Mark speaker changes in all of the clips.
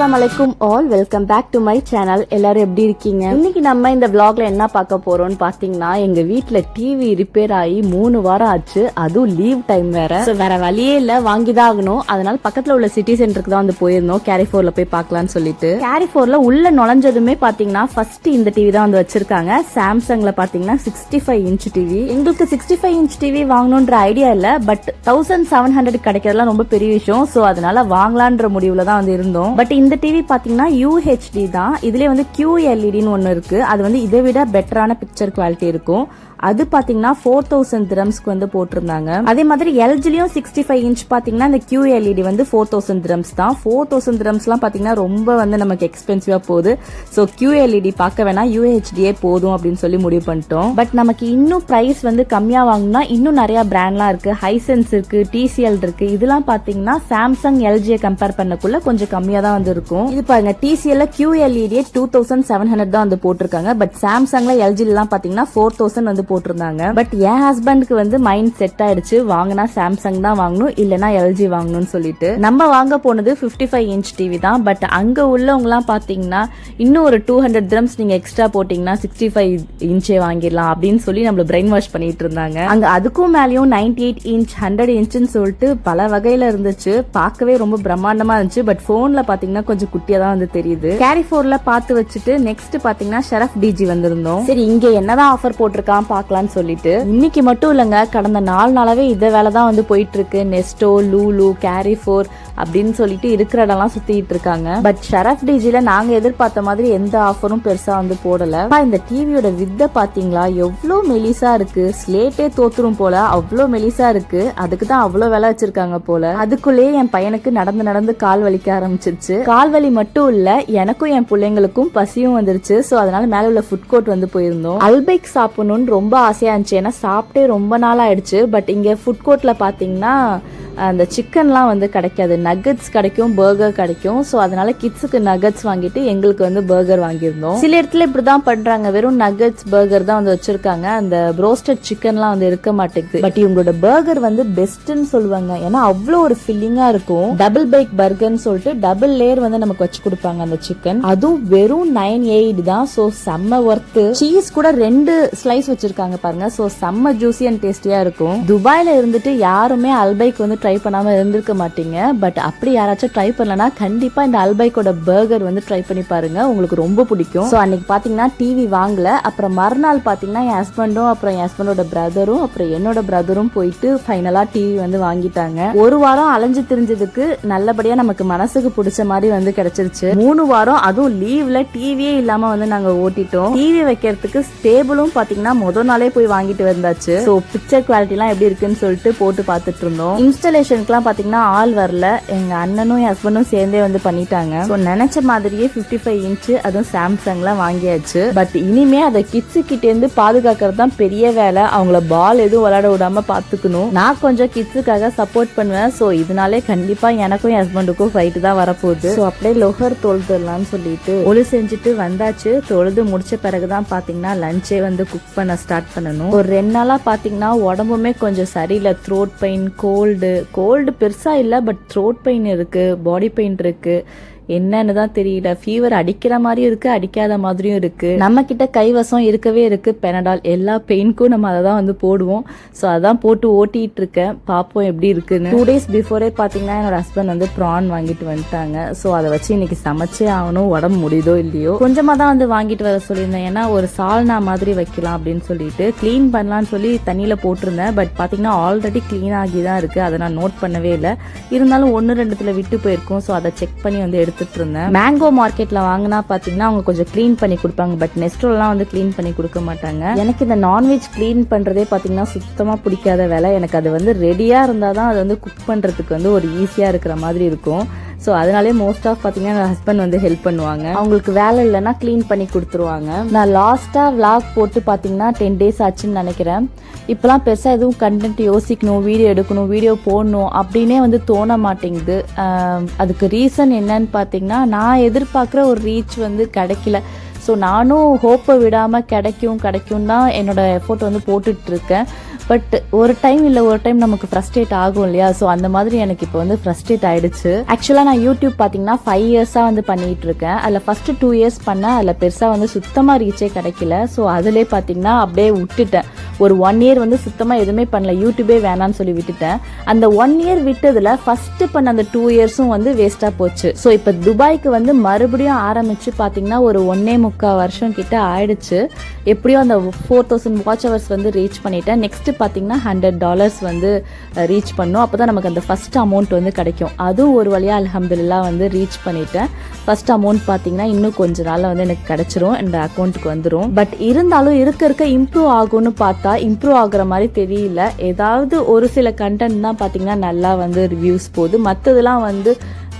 Speaker 1: அஸ்ஸலாமு அலைக்கும் all, welcome back to my channel. எல்லாரும் எப்படி இருக்கீங்க? இன்னைக்கு நம்ம இந்த vlogல என்ன பார்க்க போறோம்னு பாத்தீங்கன்னா, எங்க வீட்ல டிவி ரிப்பேர் ஆகி 3 வாரம் ஆச்சு. அதுவும் லீவ் டைம் வேற. வேற வழியே இல்ல, வாங்கிதான் ஆகணும். அதனால பக்கத்துல உள்ள சிட்டி சென்டருக்கு தான் வந்து போயிருந்தோம், கேரிஃபோர்ல போய் பார்க்கலாம்னு சொல்லிட்டு. கேரிஃபோர்ல உள்ள நுழைஞ்சதுமே பாத்தீங்கன்னா ஃபர்ஸ்ட் இந்த டிவி தான் வந்து வச்சிருக்காங்க. சாம்சங்ல பாத்தீங்கன்னா 65 இன்ச் டிவி. எங்களுக்கு 65 இன்ச் டிவி வாங்கணும்ன்ற ஐடியா இல்ல, பட் 1700 கிடைக்கிறதுலாம் ரொம்ப பெரிய விஷயம். சோ அதனால வாங்கலான்ற முடிவுல தான் வந்து இருந்தோம். பட் இந்த டிவி பாத்தீங்கன்னா UHD தான். இதுலயே வந்து QLEDன்னு ஒன்னு இருக்கு. அது வந்து இதை விட பெட்டரான பிக்சர் குவாலிட்டி இருக்கும். அது பாத்தீங்கன்னா 4000 திரம்ஸ்க்கு வந்து போட்டிருந்தாங்க. அதே மாதிரி LGலயும் 65 இன்ச் பாத்தீங்கன்னா இந்த QLED வந்து 4000 திரம்ஸ் தான். 4000 திரம்ஸ்லாம் பாத்தீங்கன்னா ரொம்ப வந்து நமக்கு எக்ஸ்பென்சிவா போகுது. சோ QLED பார்க்க வேணா, UHDயே போதும் அப்படின்னு சொல்லி முடிவு பண்ணிட்டோம். பட் நமக்கு இன்னும் பிரைஸ் வந்து கம்மியா வாங்கணும்னா இன்னும் நிறைய பிராண்ட்லாம் இருக்கு. ஹைசென்ஸ் இருக்கு, TCL இருக்கு. இதெல்லாம் பாத்தீங்கன்னா சாம்சங் LGயை கம்பேர் பண்ணக்குள்ள கொஞ்சம் கம்மியா தான் வந்து இருக்கும். இது பாருங்க, TCL QLED 2700 தான் வந்து போட்டிருக்காங்க. பட் சாம்சங்ல LG எல்லாம் பாத்தீங்கன்னா 4000 வந்து போட்டிருந்தாங்க. பட் என் ஹஸ்பண்டுக்கு வந்து மைண்ட் செட் ஆயிடுச்சு, வாங்கினா சாம்சங் தான் வாங்கணும், இல்லனா LG வாங்கணும்னு சொல்லிட்டு நம்ம வாங்க போனது 55 இன்ச் டிவி தான். பட் அங்க உள்ளவங்க எல்லாம் பாத்தீங்கன்னா இன்னும் ஒரு 200 திரம்ஸ் நீங்க எக்ஸ்ட்ரா போட்டீங்கன்னா 65 இன்ச்சே வாங்கிடலாம் அப்படின்னு சொல்லி நம்மள பிரெயின் வாஷ் பண்ணிட்டு இருந்தாங்க. அங்க அதுக்கும் மேலயும் 98 இன்ச் 100 இன்ச்னு சொல்லிட்டு பல வகையில இருந்துச்சு. பார்க்கவே ரொம்ப பிரம்மாண்டமா இருந்துச்சு. பட் போன்ல பாத்தீங்கன்னா கொஞ்சம் குட்டியா தான் வந்து தெரியுது. கேரிஃபோர்ல பார்த்து வச்சுட்டு நெக்ஸ்ட் பாத்தீங்கன்னா ஷெரஃப் டிஜி வந்திருந்தோம். சரி, இங்க என்னதான் ஆஃபர் போட்டிருக்கான் பார்க்கலாம்னு சொல்லிட்டு இன்னைக்கு மட்டும் இல்லங்க, கடந்த 4 நாளாவே இத வேலை தான் வந்து போயிட்டு இருக்கு. நெஸ்டோ, லூலு, கேரிஃபோர் அப்படின்னு சொல்லிட்டு இருக்கிற இடம்லாம் சுத்திட்டு இருக்காங்க. பட் ஷெரஃப் டிஜில நாங்க எதிர்பார்த்த மாதிரி எந்த ஆஃபரும் பெருசா வந்து போடல. இந்த டிவியோட வித்த பாத்தீங்களா, எவ்வளவு மெலிசா இருக்கு. ஸ்லேட்டே தோத்துரும் போல, அவ்வளவு மெலிசா இருக்கு. அதுக்கு தான் அவ்வளவு விலை வச்சிருக்காங்க போல. அதுக்குள்ளேயே என் பையனுக்கு நடந்து நடந்து கால் வலிக்க ஆரம்பிச்சிருச்சு. கால் வலி மட்டும் இல்ல, எனக்கும் என் பிள்ளைங்களுக்கும் பசியும் வந்துருச்சு. சோ அதனால மேல உள்ள ஃபுட் கோர்ட் வந்து போயிருந்தோம். அல்பைக் சாப்பிடணும்னு ரொம்ப ஆசையா இருந்துச்சு, ஏன்னா சாப்பிட்டே ரொம்ப நாள் ஆயிடுச்சு. பட் இங்க ஃபுட் கோர்ட்ல பாத்தீங்கன்னா அந்த சிக்கன்லாம் வந்து கிடைக்காது. நகட்ஸ் கிடைக்கும், பர்கர் கிடைக்கும். ஸோ அதனால கிட்ஸுக்கு நகட்ஸ் வாங்கிட்டு எங்களுக்கு வந்து பர்கர் வாங்கியிருந்தோம். சில இடத்துல இப்படிதான் பண்றாங்க, வெறும் நகட்ஸ் பர்கர் தான் வந்து வச்சிருக்காங்க. அந்த ப்ரோஸ்டட் சிக்கன்லாம் வந்து இருக்க மாட்டேங்குது. பட் இவங்களோட பர்கர் வந்து பெஸ்ட்னு சொல்லுவாங்க, ஏன்னா அவ்வளோ ஒரு ஃபில்லிங்கா இருக்கும். டபுள் பேக் பர்கர்னு சொல்லிட்டு டபுள் லேயர் வந்து நமக்கு வச்சு கொடுப்பாங்க அந்த சிக்கன். அதுவும் வெறும் 980 தான். ஸோ செம்ம ஒர்த்து. சீஸ் கூட 2 ஸ்லைஸ் வச்சிருக்காங்க பாருங்க. ஸோ செம்ம ஜூசி அண்ட் டேஸ்டியா இருக்கும். துபாயில இருந்துட்டு யாருமே அல்பைக் வந்து ட்ரை பண்ணாம இருந்திருக்க மாட்டீங்க. பட் அப்படி யாராச்சும் ட்ரை பண்ணலனா கண்டிப்பா இந்த அல்பைக்கோட பர்கர் வந்து ட்ரை பண்ணி பாருங்க, உங்களுக்கு ரொம்ப பிடிக்கும். சோ அன்னைக்கு பாத்தீங்கன்னா டிவி வாங்கல. அப்புறம் மறுநாள் பாத்தீங்கன்னா என் ஹஸ்பண்டும் அப்புறம் என் ஹஸ்பண்டோட பிரதரும் அப்புறம் என்னோட பிரதரும் போயிட்டு ஃபைனலா டிவி வந்து வாங்கிட்டாங்க. ஒரு வாரம் அலைஞ்சு திரிஞ்சதுக்கு நல்லபடியா நமக்கு மனசுக்கு பிடிச்ச மாதிரி வந்து கிடைச்சிருச்சு. 3 வாரம் அதுவும் லீவ்ல டிவியே இல்லாம வந்து நாங்க ஓட்டிட்டோம். டிவி வைக்கிறதுக்கு ஸ்டேபிளும் பாத்தீங்கன்னா முதல் நாளே போய் வாங்கிட்டு வந்தாச்சு. சோ பிக்சர் குவாலிட்டி எல்லாம் எப்படி இருக்குன்னு சொல்லிட்டு போட்டு பாத்துட்டு இருந்தோம். இன்ஸ்டாலேஷனுக்குலாம் பாத்தீங்கன்னா ஆள் வரல, எங்க அண்ணனும் என் ஹஸ்பண்டும் சேர்ந்தே வந்து பண்ணிட்டாங்க. ஸோ நினைச்ச மாதிரியே 55 இன்ச் அதுவும் சாம்சங்ல வாங்கியாச்சு. பட் இனிமே அதை கிட்ஸு கிட்ட இருந்து பாதுகாக்கிறது தான் பெரிய வேலை. அவங்கள பால் எதுவும் விளையாட விடாம பாத்துக்கணும். நான் கொஞ்சம் கிட்ஸுக்காக சப்போர்ட் பண்ணுவேன். ஸோ இதனாலே கண்டிப்பா எனக்கும் என் ஹஸ்பண்டுக்கும் ஃபைட் தான் வரப்போகுது. ஸோ அப்படியே லொஹர் தொழுதுடலாம்னு சொல்லிட்டு ஒளி செஞ்சுட்டு வந்தாச்சு. தொழுது முடிச்ச பிறகுதான் பாத்தீங்கன்னா லஞ்சே வந்து குக் பண்ண ஸ்டார்ட் பண்ணணும். ஒரு 2 நாளா பாத்தீங்கன்னா உடம்புமே கொஞ்சம் சரியில்லை. த்ரோட் பெயின், கோல்டு பெருசா இல்ல, பட் த்ரோட் பெயின் இருக்கு, பாடி பெயின் இருக்கு. என்னன்னு தான் தெரியல. ஃபீவர் அடிக்கிற மாதிரியும் இருக்கு, அடிக்காத மாதிரியும் இருக்கு. நம்ம கிட்ட கைவசம் இருக்கவே இருக்கு பெனடால். எல்லா பெயினுக்கும் நம்ம அதை தான் வந்து போடுவோம். ஸோ அதான் போட்டு ஓட்டிட்டு இருக்கேன், பாப்போம் எப்படி இருக்குன்னு. 2 days பிஃபோரே பாத்தீங்கன்னா என்னோட ஹஸ்பண்ட் வந்து ப்ரான் வாங்கிட்டு வந்துட்டாங்க. ஸோ அதை வச்சு இன்னைக்கு சமைச்சே ஆகணும், உடம்பு முடியுதோ இல்லையோ. கொஞ்சமா தான் வந்து வாங்கிட்டு வர சொல்லியிருந்தேன், ஏன்னா ஒரு சால்னா மாதிரி வைக்கலாம் அப்படின்னு சொல்லிட்டு கிளீன் பண்ணலாம்னு சொல்லி தண்ணியில போட்டிருந்தேன். பட் பாத்தீங்கன்னா ஆல்ரெடி கிளீன் ஆகி தான் இருக்கு, அதை நான் நோட் பண்ணவே இல்லை. இருந்தாலும் 1-2 விட்டு போயிருக்கும். ஸோ அதை செக் பண்ணி வந்து எடுத்துட்டு இருந்தேன். மேங்கோ மார்க்கெட்ல வாங்கினா பாத்தீங்கன்னா அவங்க கொஞ்சம் கிளீன் பண்ணி கொடுப்பாங்க. பட் நெஸ்டோலாம் வந்து கிளீன் பண்ணி கொடுக்க மாட்டாங்க. எனக்கு இந்த நான்வெஜ் கிளீன் பண்றதே பாத்தீங்கன்னா சுத்தமா பிடிக்காத வேலை. எனக்கு அது வந்து ரெடியா இருந்தாதான் அது வந்து குக் பண்றதுக்கு வந்து ஒரு ஈஸியா இருக்கிற மாதிரி இருக்கும். ஸோ அதனாலே மோஸ்ட் ஆஃப் பார்த்தீங்கன்னா என் ஹஸ்பண்ட் வந்து ஹெல்ப் பண்ணுவாங்க. அவங்களுக்கு வேலை இல்லைன்னா க்ளீன் பண்ணி கொடுத்துருவாங்க. நான் லாஸ்ட்டாக விளாக் போட்டு பார்த்தீங்கன்னா 10 days ஆச்சுன்னு நினைக்கிறேன். இப்போலாம் பெருசாக எதுவும் கண்டென்ட் யோசிக்கணும், வீடியோ எடுக்கணும், வீடியோ போடணும் அப்படின்னே வந்து தோண மாட்டேங்குது. அதுக்கு ரீசன் என்னன்னு பார்த்தீங்கன்னா, நான் எதிர்பார்க்குற ஒரு ரீச் வந்து கிடைக்கல. ஸோ நானும் ஹோப்பை விடாமல் கிடைக்கும் தான் என்னோட எஃபோர்ட் வந்து போட்டுட்ருக்கேன். பட் ஒரு டைம் நமக்கு ஃப்ரஸ்ட்ரேட் ஆகும் இல்லையா, ஸோ அந்த மாதிரி எனக்கு இப்போ வந்து ஃப்ரஸ்ட்ரேட் ஆயிடுச்சு. ஆக்சுவலாக நான் யூடியூப் பார்த்தீங்கன்னா 5 இயர்ஸாக வந்து பண்ணிட்டு இருக்கேன். அதில் ஃபர்ஸ்ட் 2 இயர்ஸ் பண்ணேன், அதில் பெருசாக வந்து சுத்தமாக ரீச்சே கிடைக்கல. ஸோ அதிலே பார்த்தீங்கன்னா அப்படியே விட்டுட்டேன். ஒரு 1 இயர் வந்து சுத்தமாக எதுவுமே பண்ணல, யூடியூபே வேணான்னு சொல்லி விட்டுட்டேன். அந்த 1 இயர் விட்டதில் ஃபர்ஸ்ட் பண்ண அந்த 2 இயர்ஸும் வந்து வேஸ்ட்டாக போச்சு. ஸோ இப்போ துபாய்க்கு வந்து மறுபடியும் ஆரம்பிச்சு பார்த்தீங்கன்னா ஒரு 1.25 வருஷம் கிட்ட ஆயிடுச்சு. எப்படியோ அந்த 4000 வாட்ச் ஹவர்ஸ் வந்து ரீச் பண்ணிட்டேன். நெக்ஸ்ட் பார்த்தீங்கன்னா $100 வந்து ரீச் பண்ணும். அப்போதான் நமக்கு அந்த ஃபர்ஸ்ட் அமௌண்ட் வந்து கிடைக்கும். அதுவும் ஒரு வழியாக அல்ஹம்துலில்லாஹ் வந்து ரீச் பண்ணிட்டேன். ஃபர்ஸ்ட் அமௌண்ட் பார்த்தீங்கன்னா இன்னும் கொஞ்ச நாள்ல வந்து எனக்கு கிடைச்சிரும், இந்த அக்கௌண்ட்டுக்கு வந்துடும். பட் இருந்தாலும் இருக்க இம்ப்ரூவ் ஆகும்னு பார்த்தா இம்ப்ரூவ் ஆகுற மாதிரி தெரியல. ஏதாவது ஒரு சில கண்டென்ட் தான் பார்த்தீங்கன்னா நல்லா வந்து ரிவ்யூஸ் போகுது, மற்றதெல்லாம் வந்து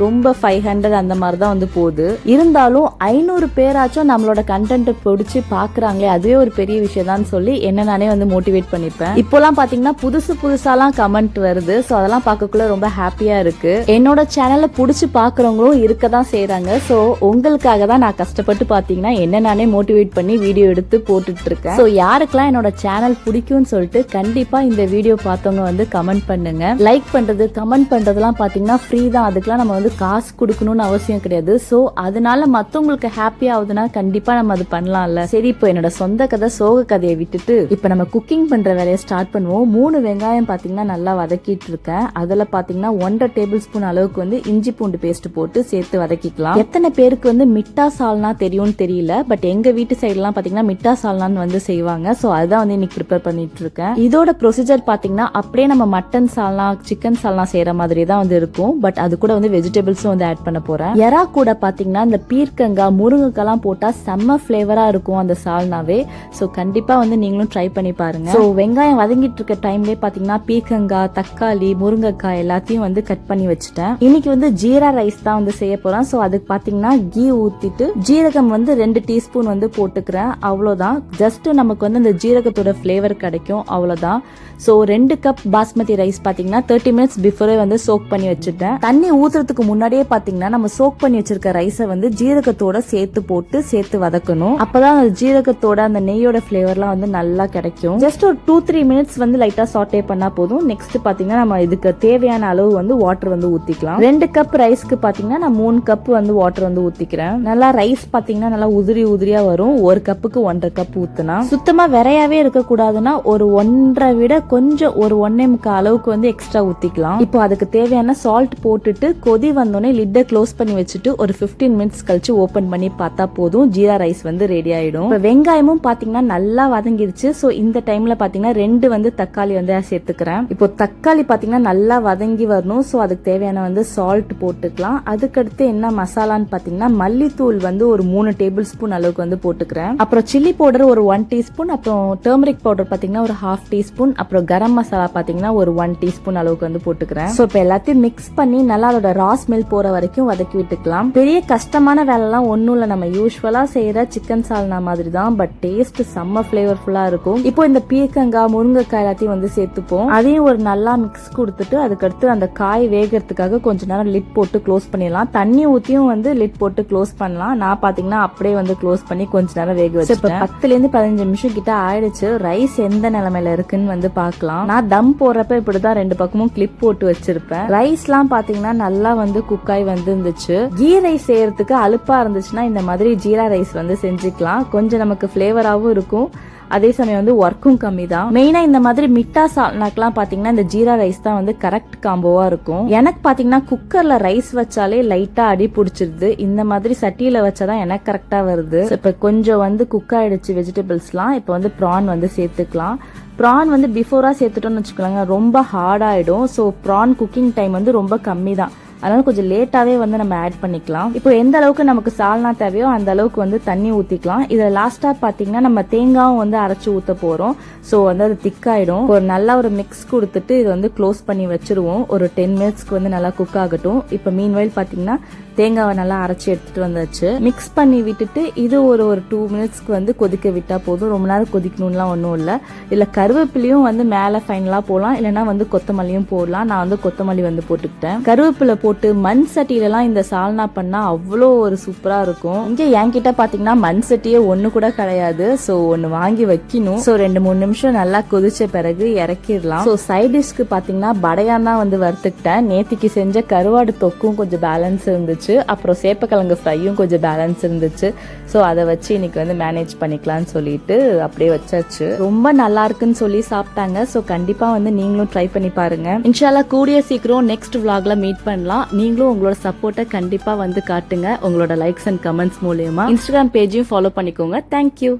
Speaker 1: ரொம்ப 500 அந்த மாதிரி தான் வந்து போகுது. இருந்தாலும் 500 பேராச்சும் நம்மளோட கண்டென்ட் பிடிச்சி பாக்குறாங்களே, அதுவே ஒரு பெரிய விஷயம் தான் சொல்லி என்ன நானே வந்து மோட்டிவேட் பண்ணிப்பேன். இப்போலாம் பாத்தீங்கன்னா புதுசாலாம் கமெண்ட் வருது. ஸோ அதெல்லாம் பார்க்கக்குள்ள ரொம்ப ஹாப்பியா இருக்கு. என்னோட சேனலை பிடிச்சி பாக்குறவங்களும் இருக்க தான் செய்யறாங்க. ஸோ உங்களுக்காக தான் நான் கஷ்டப்பட்டு பாத்தீங்கன்னா என்ன நானே மோட்டிவேட் பண்ணி வீடியோ எடுத்து போட்டுட்டு இருக்கேன். ஸோ யாருக்கெல்லாம் என்னோட சேனல் பிடிக்கும்னு சொல்லிட்டு கண்டிப்பா இந்த வீடியோ பார்த்தவங்க வந்து கமெண்ட் பண்ணுங்க. லைக் பண்றது கமெண்ட் பண்றதுலாம் பாத்தீங்கன்னா ஃப்ரீ தான், அதுக்கெல்லாம் நம்ம வந்து காசு கொடுக்கணும்னு அவசியம் கிடையாது. சோ அதனால மத்தவங்களுக்கு ஹாப்பி ஆகுதுன்னா கண்டிப்பா நம்ம அது பண்ணலாம்ல. சரி, இப்போ என்னோட சொந்த கதை சோக கதையை விட்டுட்டு இப்ப நம்ம குக்கிங் பண்ற வேலையை ஸ்டார்ட் பண்ணுவோம். 3 வெங்காயம் பாத்தீங்கன்னா நல்லா வதக்கிட்டு இருக்கேன். அதுல பாத்தீங்கன்னா 1.5 டேபிள் ஸ்பூன் அளவுக்கு வந்து இஞ்சி பூண்டு பேஸ்ட் போட்டு சேர்த்து வதக்கிக்கலாம். எத்தனை பேருக்கு வந்து மிட்டா சால்னா தெரியும்னு தெரியல, பட் எங்க வீட்டு சைடு எல்லாம் பாத்தீங்கன்னா மிட்டா சால்னான்னு வந்து செய்வாங்க. சோ அதுதான் வந்து இன்னைக்கு ப்ரிப்பேர் பண்ணிட்டு இருக்கேன். இதோட ப்ரொசீஜர் பாத்தீங்கன்னா அப்படியே நம்ம மட்டன் சால்னா சிக்கன் சால்னா செய்யற மாதிரி தான் வந்து இருக்கும். பட் அது கூட வந்து வெஜிடபிள்ஸும் வந்து ஆட் பண்ண போறேன். எறா கூட பாத்தீங்கன்னா இந்த பீர்க்கங்காய் முருங்கைக்காய் போட்டா செம்ம ஃபிளேவரா இருக்கும் அந்த சால்னாவே. சோ கண்டிப்பா வந்து நீங்களும் ட்ரை பண்ணி பாருங்க. சோ வெங்காயம் வதங்கிட்டு இருக்க டைம்லயே பாத்தீங்கன்னா பீர்க்கங்காய், தக்காளி, முருங்கைக்காய் எல்லாத்தையும் வந்து கட் பண்ணி வச்சுட்டேன். இன்னைக்கு வந்து ஜீரா ரைஸ் தான் வந்து செய்ய போறேன். சோ அதுக்கு பாத்தீங்கன்னா கீ ஊத்திட்டு ஜீரகம் வந்து 2 டீஸ்பூன் வந்து போட்டுக்கிறேன். அவ்வளவுதான். ஜஸ்ட் நமக்கு வந்து அந்த ஜீரகத்தோட ஃபிளேவர் கிடைக்கும், அவ்வளவுதான். சோ 2 கப் பாஸ்மதி ரைஸ் பாத்தீங்கன்னா 30 மினிட்ஸ் பிஃபோரே வந்து சோக் பண்ணி வச்சுட்டேன். தண்ணி ஊத்துறதுக்கு முன்னாடியே பாத்தீங்கன்னா நம்ம சோக் பண்ணி வச்சிருக்க ரைஸை வந்து ஜீரகத்தோட சேர்த்து வதக்கணும். அப்பதான் அந்த ஜீரகத்தோட அந்த நெய்யோட ஃபிளேவர்லாம் வந்து நல்லா கிடைக்கும். ஜஸ்ட் ஒரு 2-3 மினிட்ஸ் வந்து லைட்டா சாட்டே பண்ணா போதும். நெக்ஸ்ட் பாத்தீங்கன்னா நம்ம இதுக்கு தேவையான அளவு வந்து வாட்டர் வந்து ஊத்திக்கலாம். 2 கப் ரைஸ்க்கு பாத்தீங்கன்னா நான் 3 கப் வந்து வாட்டர் வந்து ஊத்திக்கிறேன். நல்லா ரைஸ் பாத்தீங்கன்னா நல்லா உதிரியா வரும். 1 கப்புக்கு 1.5 கப் ஊத்துனா சுத்தமா விரையாவே இருக்க கூடாதுன்னா ஒரு 1.5 விட கொஞ்சம் ஒரு 1.25 அளவுக்கு வந்து எக்ஸ்ட்ரா ஊத்திக்கலாம். இப்போ அதுக்கு தேவையான சால்ட் போட்டுட்டு கொதி வந்தோடனே லிட்டை க்ளோஸ் பண்ணி வச்சுட்டு ஒரு 15 மினிட்ஸ் கழிச்சு ஓபன் பண்ணி பார்த்தா போதும், ஜீரா ரைஸ் வந்து ரெடி ஆயிடும். இப்போ வெங்காயமும் பாத்தீங்கன்னா நல்லா வதங்கிருச்சு. சோ இந்த டைம்ல பாத்தீங்கன்னா 2 வந்து தக்காளி வந்து சேர்த்துக்கிறேன். இப்போ தக்காளி பாத்தீங்கன்னா நல்லா வதங்கி வரணும். சோ அதுக்கு தேவையான வந்து சால்ட் போட்டுக்கலாம். அதுக்கடுத்து என்ன மசாலான்னு பாத்தீங்கன்னா மல்லித்தூள் வந்து ஒரு 3 டேபிள் ஸ்பூன் அளவுக்கு வந்து போட்டுக்கிறேன். அப்புறம் சில்லி பவுடர் ஒரு 1 டீஸ்பூன், அப்புறம் டர்மரிக் பவுடர் பாத்தீங்கன்னா ஒரு 1/2 டீஸ்பூன், அப்புறம் கரம் மசாலா பாத்தீங்கன்னா ஒரு 1 டீஸ்பூன் அளவுக்கு வந்து போட்டுக்கிறேன். சோ இப்போ எல்லாத்தையும் மிக்ஸ் பண்ணி நல்லா அதோட ரா ஸ்மெல் போற வரைக்கும் வதக்கி விட்டுக்கலாம். பெரிய கஷ்டமான வேலை எல்லாம் ஒண்ணும் இல்ல, நம்ம யூஸ்வலா செய்யற சிக்கன் சால்னா மாதிரி தான். பட் டேஸ்ட் செம்ம பிளேவர்ஃபுல்லா இருக்கும். இப்போ இந்த பீர்க்கங்காய், முருங்கைக்காய் எல்லாத்தையும் வந்து சேர்த்துப்போம். அதையும் ஒரு நல்லா மிக்ஸ் கொடுத்துட்டு அதுக்கடுத்து அந்த காய் வேகிறதுக்காக கொஞ்ச நேரம் லிட் போட்டு க்ளோஸ் பண்ணிடலாம். தண்ணி ஊத்தியும் வந்து லிட் போட்டு க்ளோஸ் பண்ணலாம். நான் பாத்தீங்கன்னா அப்படியே வந்து க்ளோஸ் பண்ணி கொஞ்ச நேரம் வேக வச்சு 10 to 15 நிமிஷம் கிட்ட ஆயிடுச்சு. ரைஸ் எந்த நிலைமையில இருக்குன்னு வந்து பாக்கலாம். நான் தம் போடுறப்ப இப்படிதான் 2 பக்கமும் கிளிப் போட்டு வச்சிருப்பேன். ரைஸ் எல்லாம் பாத்தீங்கன்னா நல்லா வந்து குக்காய் வந்து இருந்துச்சு. கீ ரைஸ் செய்யறதுக்கு அலுப்பா இருந்துச்சுன்னா இந்த மாதிரி ஜீரா ரைஸ் வந்து செஞ்சுக்கலாம். கொஞ்சம் நமக்கு பிளேவராகவும் இருக்கும், அதே சமயம் வந்து ஒர்க்கும் கம்மி தான். மெயினா இந்த மாதிரி மிட்டா சால்னாக்கெல்லாம் பாத்தீங்கன்னா இந்த ஜீரா ரைஸ் தான் வந்து கரெக்ட் காம்போவா இருக்கும். எனக்கு பாத்தீங்கன்னா குக்கர்ல ரைஸ் வச்சாலே லைட்டா அடி பிடிச்சிருது. இந்த மாதிரி சட்டியில வச்சாதான் எனக்கு கரெக்டா வருது. இப்ப கொஞ்சம் வந்து குக் ஆயிடுச்சு வெஜிடபிள்ஸ்லாம். இப்ப வந்து ப்ரான் வந்து சேர்த்துக்கலாம். ப்ரான் வந்து பிஃபோரா சேர்த்துட்டோம்னு வச்சுக்கோங்க ரொம்ப ஹார்ட் ஆயிடும். ஸோ ப்ரான் குக்கிங் டைம் வந்து ரொம்ப கம்மி தான், அதனால கொஞ்சம் லேட்டாவே வந்து நம்ம ஆட் பண்ணிக்கலாம். இப்போ எந்த அளவுக்கு நமக்கு சால்னா தேவையோ அந்த அளவுக்கு வந்து தண்ணி ஊத்திக்கலாம். இதுல லாஸ்டா பாத்தீங்கன்னா நம்ம தேங்காயும் வந்து அரைச்சு ஊத்த போறோம். சோ வந்து அது திக்காயிடும். ஒரு நல்லா ஒரு மிக்ஸ் கொடுத்துட்டு இது வந்து க்ளோஸ் பண்ணி வச்சிருவோம். ஒரு 10 மினிட்ஸ்க்கு வந்து நல்லா குக் ஆகட்டும். இப்போ மீன்வைல் பாத்தீங்கன்னா தேங்காவை நல்லா அரைச்சி எடுத்துட்டு வந்தாச்சு. மிக்ஸ் பண்ணி விட்டுட்டு இது ஒரு 2 மினிட்ஸ்க்கு வந்து கொதிக்க விட்டா போதும். ரொம்ப நேரம் கொதிக்கணும்லாம் ஒன்றும் இல்லை. இல்லை கருவேப்பிலையும் வந்து மேலே ஃபைனலாக போடலாம், இல்லைன்னா வந்து கொத்தமல்லியும் போடலாம். நான் வந்து கொத்தமல்லி வந்து போட்டுக்கிட்டேன். கருவேப்பிலை போட்டு மண் சட்டியிலலாம் இந்த சால்னா பண்ணா அவ்வளோ ஒரு சூப்பராக இருக்கும். இங்கே என்கிட்ட பார்த்தீங்கன்னா மண் சட்டியே ஒன்று கூட கிடையாது. ஸோ ஒன்று வாங்கி வைக்கணும். ஸோ 2-3 நிமிஷம் நல்லா கொதிச்ச பிறகு இறக்கிடலாம். ஸோ சைட் டிஷ்க்கு பார்த்தீங்கன்னா படையான் தான் வந்து வறுத்துக்கிட்டேன். நேத்திக்கு செஞ்ச கருவாடு தொக்கும் கொஞ்சம் பேலன்ஸ் இருந்துச்சு, அப்புறம் சேப்பக்கிழங்கு ஃப்ரையும் கொஞ்சம் பேலன்ஸ் இருந்துச்சு. ஸோ அதை வச்சு இன்னைக்கு வந்து மேனேஜ் பண்ணிக்கலாம்னு சொல்லிட்டு அப்படியே வச்சாச்சு. ரொம்ப நல்லா இருக்குன்னு சொல்லி சாப்பிட்டாங்க. ஸோ கண்டிப்பா வந்து நீங்களும் ட்ரை பண்ணி பாருங்க. இன்ஷால்லா கூடிய சீக்கிரம் நெக்ஸ்ட் vlogல மீட் பண்ணலாம். நீங்களும் உங்களோட சப்போர்ட்டை கண்டிப்பா வந்து காட்டுங்க உங்களோட லைக்ஸ் அண்ட் கமெண்ட்ஸ் மூலியமா. இன்ஸ்டாகிராம் பேஜையும் ஃபாலோ பண்ணிக்கோங்க. தேங்க்யூ.